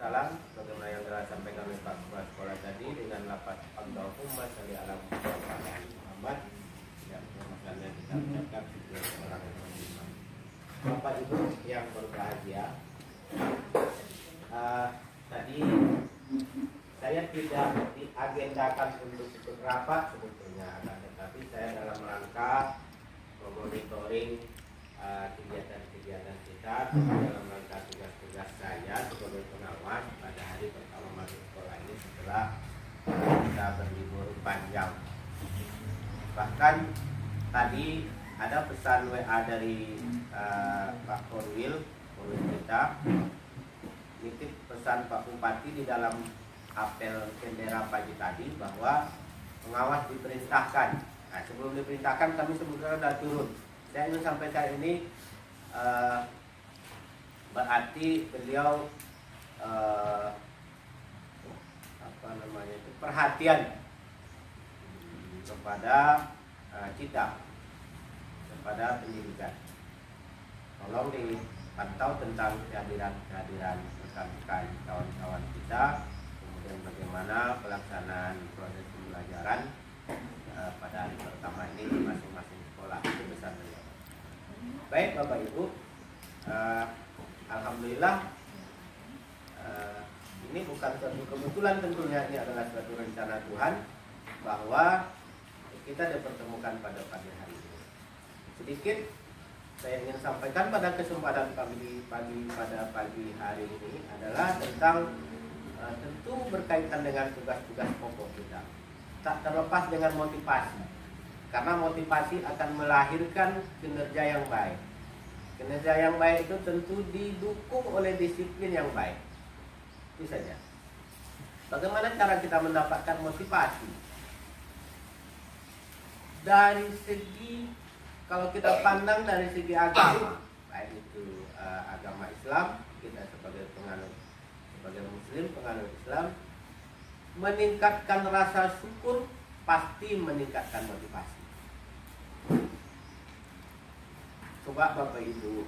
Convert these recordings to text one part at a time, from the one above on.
Salam, bagaimana yang telah sampaikan oleh Pak Kepala Sekolah tadi dengan lapat Allahumma sholli ala Muhammad. Ya, maksudnya kita ucapkan sebagai orang yang beriman. Bapak Ibu yang berbahagia, tadi saya tidak diagendakan untuk rapat sebetulnya, tetapi saya dalam rangka memonitoring kegiatan-kegiatan kita dalam rangka tugas-tugas saya sebagai pengawas pada hari pertama masuk sekolah ini setelah kita berlibur panjang. Bahkan tadi ada pesan WA dari Pak Korwil kita, nitip pesan Pak Bupati di dalam apel bendera pagi tadi bahwa pengawas diperintahkan. Nah, sebelum diperintahkan kami sebetulnya sudah turun. Saya ingin sampaikan ini berarti beliau perhatian kepada kita, kepada pendidikan. Tolong dipantau tentang kehadiran rekan-rekan kawan-kawan kita, kemudian bagaimana pelaksanaan proses pembelajaran pada hari pertama ini di masing-masing sekolah. Itu pesan beliau. Baik Bapak Ibu, alhamdulillah ini bukan suatu kebetulan, tentunya ini adalah suatu rencana Tuhan bahwa kita dipertemukan pada pagi hari ini. Sedikit saya ingin sampaikan pada kesempatan pada pagi hari ini adalah tentang tentu berkaitan dengan tugas-tugas pokok kita. Tak terlepas dengan motivasi, karena motivasi akan melahirkan kinerja yang baik. Kinerja yang baik itu tentu didukung oleh disiplin yang baik. Itu saja. Bagaimana cara kita mendapatkan motivasi? Dari segi, kalau kita pandang dari segi agama, baik itu agama Islam, kita sebagai Muslim, penganut Islam, meningkatkan rasa syukur pasti meningkatkan motivasi. Coba Bapak Ibu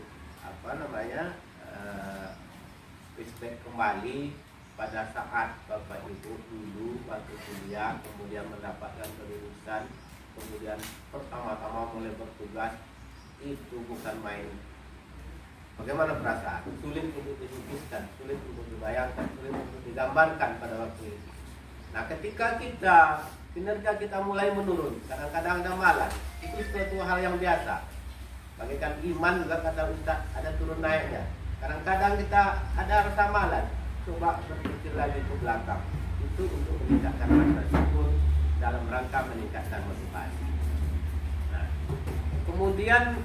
flashback kembali pada saat Bapak Ibu dulu waktu kuliah, kemudian mendapatkan kelulusan, kemudian pertama-tama mulai bertugas, itu bukan main. Bagaimana perasaan? Sulit untuk dilukiskan, sulit untuk dibayangkan, sulit untuk digambarkan pada waktu itu. Nah, ketika kinerja kita mulai menurun, kadang-kadang ada malas, itu suatu hal yang biasa. Bagaikan iman juga kata Ustaz, ada turun naiknya. Kadang-kadang kita ada rasa malas, coba berpikir lagi ke belakang. Itu untuk meningkatkan rasa syukur dalam rangka meningkatkan motivasi. Nah, kemudian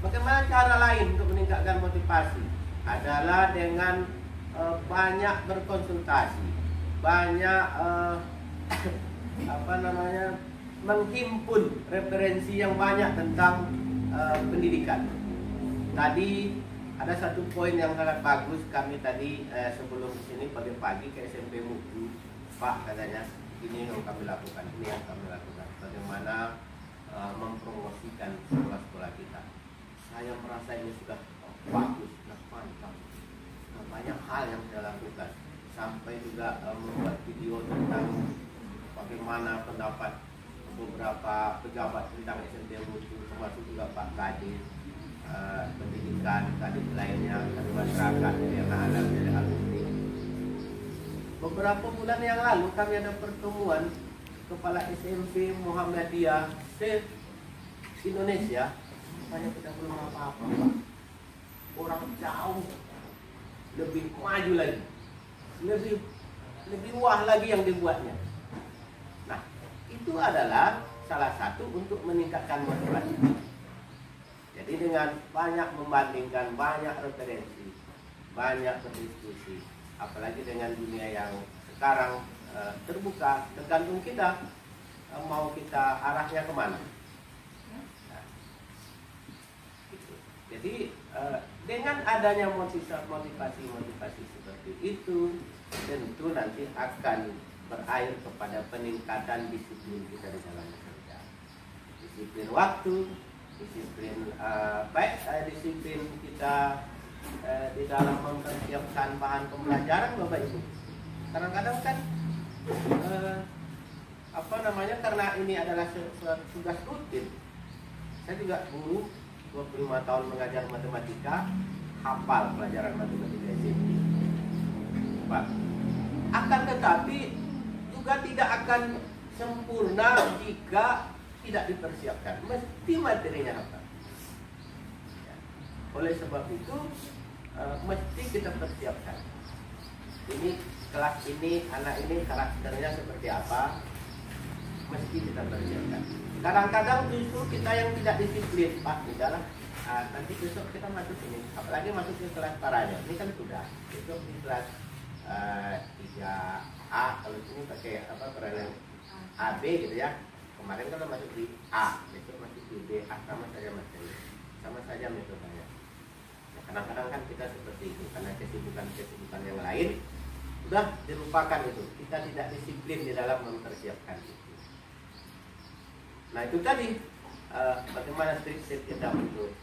bagaimana cara lain untuk meningkatkan motivasi? Adalah dengan banyak berkonsultasi, banyak menghimpun referensi yang banyak tentang pendidikan. Tadi ada satu poin yang sangat bagus, kami tadi sebelum sini pagi-pagi ke SMP Muku, Pak katanya ini yang kami lakukan, ini yang kami lakukan, bagaimana mempromosikan sekolah-sekolah kita. Saya merasa ini sudah bagus, sudah mantap. Banyak hal yang saya lakukan, sampai juga membuat video tentang bagaimana pendapat beberapa pejabat tentang SMP Mutu, termasuk juga Pak Kadis, pendidikan, kadis lainnya, kadis masyarakat, dari anak-anak, dari alumni. Beberapa bulan yang lalu kami ada pertemuan kepala SMP Muhammadiyah se-Indonesia. Banyak kita belum apa-apa, Pak. Orang jauh lebih maju lagi, lebih wah lagi yang dibuatnya. Nah, itu adalah salah satu untuk meningkatkan motivasi. Jadi dengan banyak membandingkan, banyak referensi, banyak berdiskusi, apalagi dengan dunia yang sekarang terbuka, tergantung kita mau kita arahnya kemana. Nah, gitu. Jadi dengan adanya motivasi seperti itu, tentu nanti akan berakhir kepada peningkatan disiplin kita di dalam bekerja, disiplin waktu, disiplin disiplin kita di dalam mempersiapkan bahan pembelajaran Bapak Ibu. Kadang-kadang kan karena ini adalah tugas rutin. Saya juga guru 25 tahun mengajar matematika, hafal pelajaran matematika SMP. Pak, akan tetapi juga tidak akan sempurna jika tidak dipersiapkan. Mesti materinya hafal. Oleh sebab itu mesti kita persiapkan. Ini kelas ini, anak ini karakternya seperti apa, mesti kita persiapkan. Kadang-kadang justru kita yang tidak disiplin, Pak, udahlah, nanti besok kita masuk ini, apalagi masuk ke kelas paranya. Ini kan sudah, besok di kelas 3A, kalau ini pakai peralihan AB gitu ya. Kemarin kan masuk di A, besok masuk di B, sama saja materi, sama saja metodenya. Kadang-kadang kan kita seperti itu karena kesibukan yang lain sudah dilupakan itu. Kita tidak disiplin di dalam mempersiapkan itu. Nah itu tadi bagaimana trik-trik kita untuk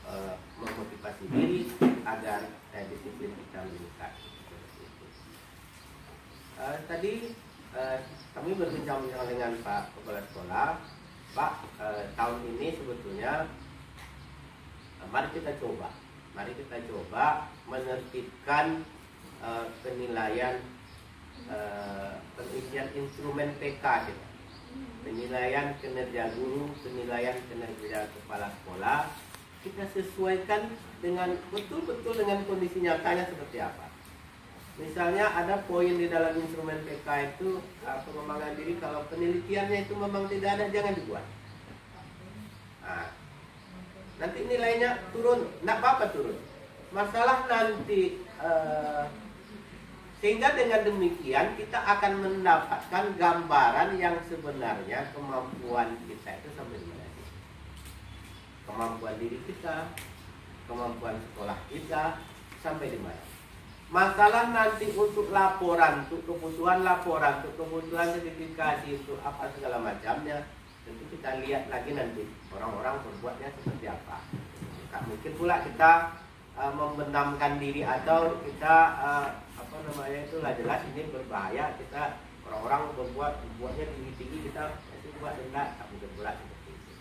memotivasi diri agar disiplin kita meningkat. Tadi kami berbincang dengan Pak Kepala Sekolah. Pak, tahun ini sebetulnya mari kita coba menertibkan penilaian pengisian instrumen PK kita. Penilaian kinerja guru, penilaian kinerja kepala sekolah, kita sesuaikan dengan betul-betul dengan kondisi nyatanya seperti apa. Misalnya ada poin di dalam instrumen PK itu pengembangan diri, kalau penelitiannya itu memang tidak ada, jangan dibuat. Nah, nanti nilainya turun, tidak apa-apa turun. Masalah nanti sehingga dengan demikian kita akan mendapatkan gambaran yang sebenarnya kemampuan kita itu sampai di mana. Kemampuan diri kita, kemampuan sekolah kita sampai di mana. Masalah nanti untuk laporan, untuk kebutuhan laporan, untuk kebutuhan sertifikasi, untuk apa segala macamnya, tentu kita lihat lagi nanti orang-orang berbuatnya seperti apa. Mungkin pula kita membenamkan diri atau kita jelas ini berbahaya, kita orang-orang berbuatnya tinggi-tinggi, kita masih buat denda, tak mungkin pula seperti itu.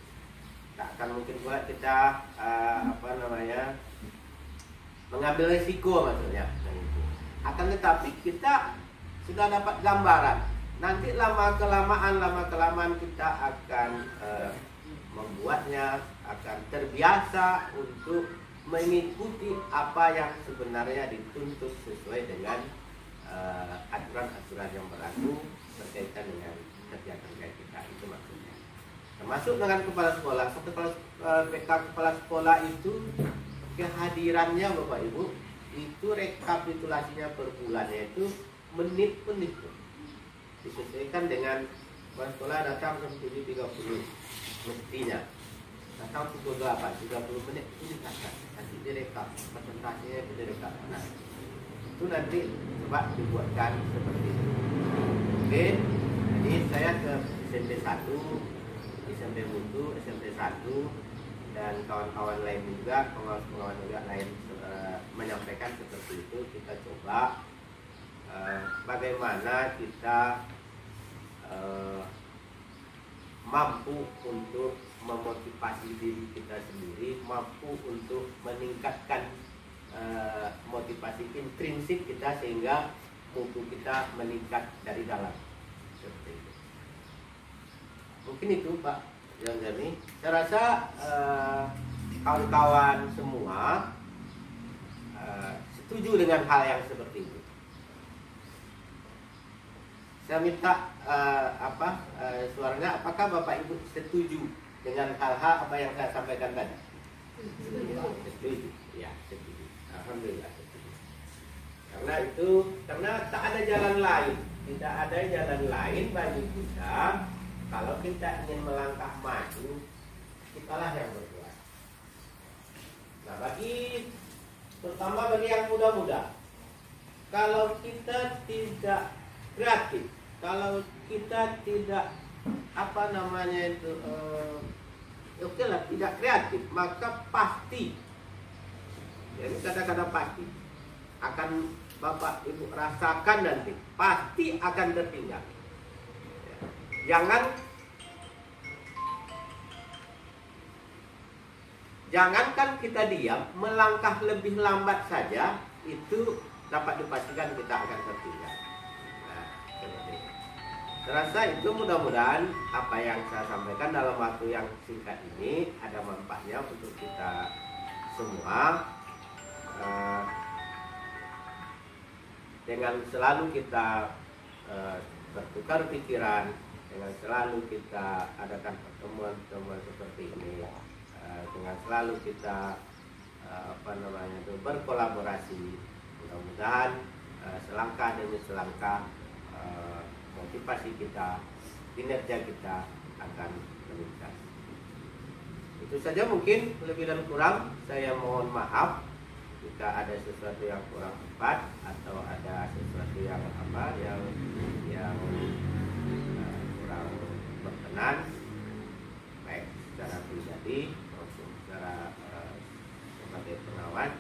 Tak akan mungkin pula kita mengambil risiko maksudnya. Akan tetapi kita sudah dapat gambaran. Nanti lama kelamaan kita akan membuatnya, akan terbiasa untuk mengikuti apa yang sebenarnya dituntut sesuai dengan aturan-aturan yang berlaku berkaitan dengan kerja-kerja kita. Itu maksudnya. Termasuk dengan kepala sekolah. PK kepala sekolah itu kehadirannya Bapak Ibu itu rekapitulasinya per bulannya itu menit-menit disesuaikan dengan kepala sekolah datang jam 7.30 mestinya. Datang pukul 8, 30 menit itu dikatakan, nanti direkap, presentasinya itu direkap. Nah, itu nanti coba dibuatkan seperti itu. Oke, jadi saya ke SMP 1, SMP Mutu, SMP 1, dan kawan-kawan lain juga, pengawas-pengawas juga lain menyampaikan seperti itu. Kita coba bagaimana kita mampu untuk memotivasi diri kita sendiri, mampu untuk meningkatkan motivasi intrinsik kita sehingga mutu kita meningkat dari dalam. Seperti itu. Mungkin itu Pak Jani. Saya rasa kawan-kawan semua setuju dengan hal yang seperti itu. Saya minta suaranya, apakah Bapak Ibu setuju dengan hal-hal apa yang saya sampaikan tadi? Setuju. Ya, setuju. Alhamdulillah setuju. Karena tak ada jalan lain, tidak ada jalan lain bagi kita kalau kita ingin melangkah maju, kitalah yang berbuat. Nah, terutama bagi yang muda-muda, kalau kita tidak kreatif, kalau kita tidak tidak kreatif, maka pasti Jadi kadang-kadang pasti akan Bapak Ibu rasakan nanti, pasti akan tertinggal. Jangankan kita diam, melangkah lebih lambat saja itu dapat dipastikan kita akan tertinggal. Nah, terasa itu mudah-mudahan apa yang saya sampaikan dalam waktu yang singkat ini ada manfaatnya untuk kita semua. Dengan selalu kita bertukar pikiran, dengan selalu kita adakan pertemuan-pertemuan seperti ini, dengan selalu kita berkolaborasi, mudah-mudahan selangkah demi selangkah motivasi kita, kinerja kita akan meningkat. Itu saja, mungkin lebih dan kurang saya mohon maaf jika ada sesuatu yang kurang tepat atau ada sesuatu yang kurang berkenan, baik secara pribadi maupun secara sebagai pengawas.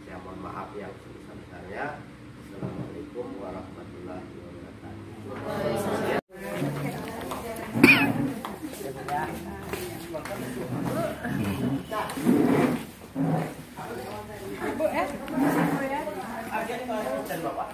Saya mohon maaf yang sebesar-besarnya. Assalamualaikum warahmatullahi wabarakatuh. Ibu ya, Bapak.